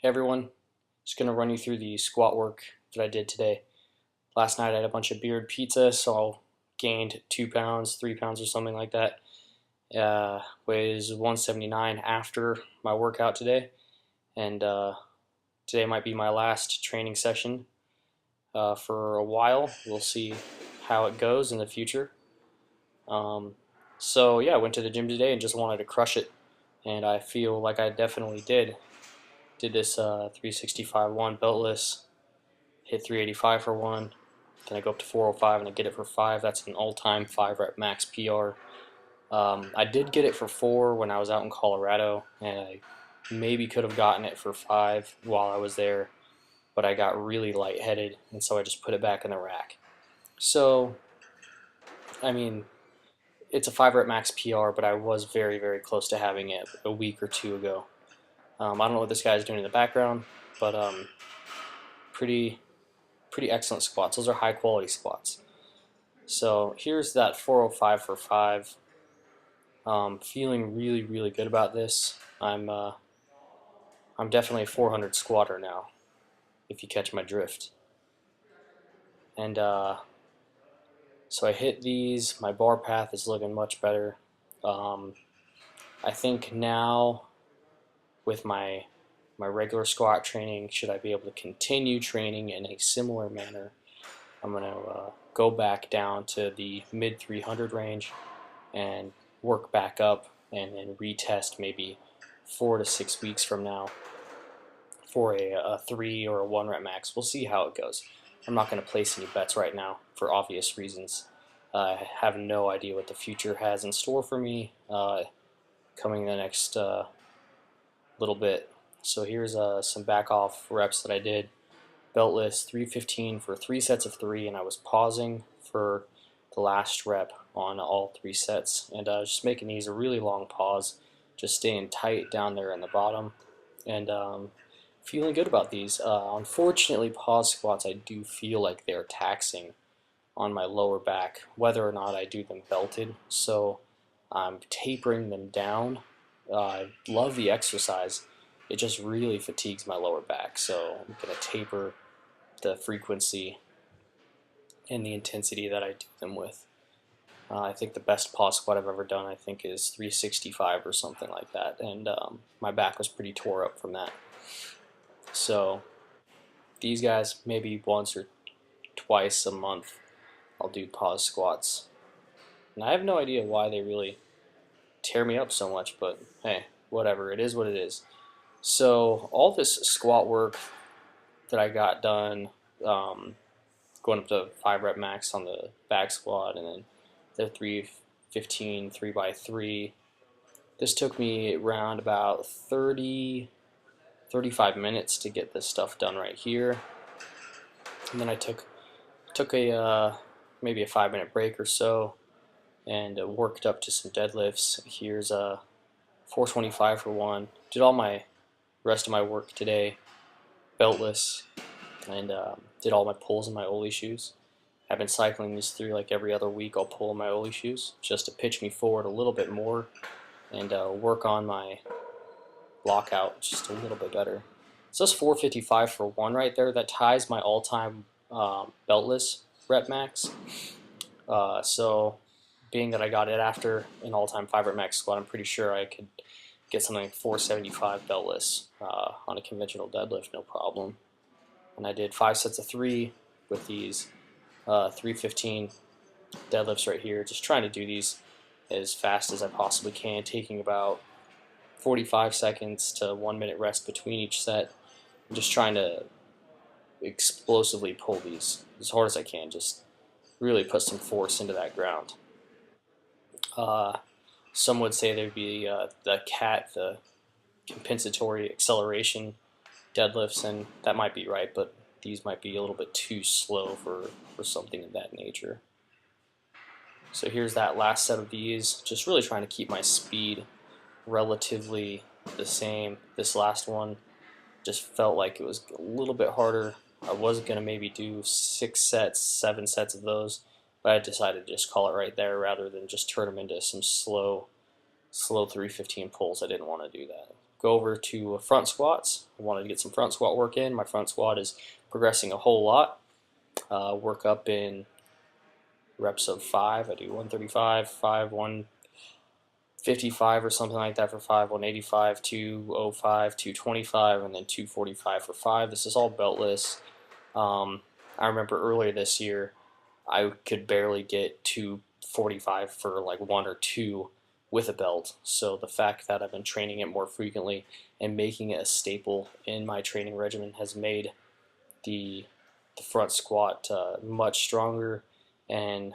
Hey everyone, just going to run you through the squat work that I did today. Last night I had a bunch of beard pizza, so I gained 2 pounds, 3 pounds or something like that. Weighs 179 after my workout today, and today might be my last training session for a while. We'll see how it goes in the future. Um, so yeah, I went to the gym today and just wanted to crush it, and I feel like I definitely did. Did this 365 one beltless, hit 385 for one, then I go up to 405 and I get it for 5. That's an all-time 5 rep max PR. I did get it for 4 when I was out in Colorado, and I maybe could have gotten it for 5 while I was there, but I got really lightheaded, and so I just put it back in the rack. So, I mean, it's a 5 rep max PR, but I was very, very close to having it a week or two ago. I don't know what this guy's doing in the background, but pretty pretty excellent squats. Those are high quality squats. So here's that 405 for 5. Feeling really, really good about this. I'm definitely a 400 squatter now, if you catch my drift. And so I hit these. My bar path is looking much better. Um, I think now with my regular squat training, should I be able to continue training in a similar manner, I'm going to go back down to the mid 300 range and work back up and then retest maybe 4 to 6 weeks from now for a 3 or a 1 rep max. We'll see how it goes. I'm not going to place any bets right now for obvious reasons. I have no idea what the future has in store for me coming the next little bit. So here's some back off reps that I did. Beltless 315 for 3 sets of 3, and I was pausing for the last rep on all 3 sets, and just making these a really long pause, just staying tight down there in the bottom, and feeling good about these. Unfortunately, pause squats I do feel like they're taxing on my lower back, whether or not I do them belted, so I'm tapering them down. I love the exercise, it just really fatigues my lower back, so I'm going to taper the frequency and the intensity that I do them with. I think the best pause squat I've ever done, I think, is 365 or something like that, and my back was pretty tore up from that. So these guys, maybe once or twice a month, I'll do pause squats. And I have no idea why they really tear me up so much, but hey, whatever, it is what it is. So all this squat work that I got done, going up to 5 rep max on the back squat, and then the 315 3x3. This took me around about 35 minutes to get this stuff done right here. And then I took a maybe a 5-minute break or so and worked up to some deadlifts. Here's a 425 for one. Did all my rest of my work today beltless, and did all my pulls in my Oli shoes. I've been cycling these through like every other week. I'll pull in my Oli shoes just to pitch me forward a little bit more and work on my lockout just a little bit better. So that's 455 for one right there. That ties my all-time beltless rep max. So being that I got it after an all-time 5 rep max squat, I'm pretty sure I could get something like 475 beltless on a conventional deadlift, no problem. And I did 5 sets of 3 with these 315 deadlifts right here, just trying to do these as fast as I possibly can, taking about 45 seconds to 1 minute rest between each set. I'm just trying to explosively pull these as hard as I can, just really put some force into that ground. Some would say there'd be the CAT, the compensatory acceleration deadlifts, and that might be right, but these might be a little bit too slow for something of that nature. So here's that last set of these, just really trying to keep my speed relatively the same. This last one just felt like it was a little bit harder. I was going to maybe do 6 sets, 7 sets of those, but I decided to just call it right there rather than just turn them into some slow 315 pulls. I didn't want to do that. go over to front squats. I wanted to get some front squat work in. My front squat is progressing a whole lot. Work up in reps of 5. I do 135, 5, 155 or something like that for 5, 185, 205, 225, and then 245 for 5. This is all beltless. I remember earlier this year I could barely get 245 for like 1 or 2 with a belt. So the fact that I've been training it more frequently and making it a staple in my training regimen has made the front squat much stronger, and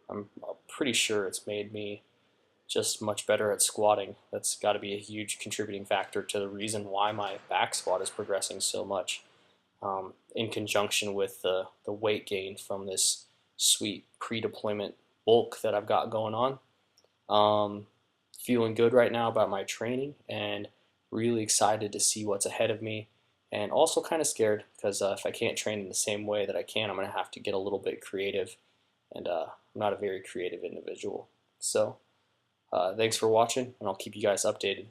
I'm pretty sure it's made me just much better at squatting. That's got to be a huge contributing factor to the reason why my back squat is progressing so much, in conjunction with the weight gain from this sweet pre-deployment bulk that I've got going on. Feeling good right now about my training and really excited to see what's ahead of me, and also kind of scared because if I can't train in the same way that I can, I'm going to have to get a little bit creative, and I'm not a very creative individual. So thanks for watching, and I'll keep you guys updated.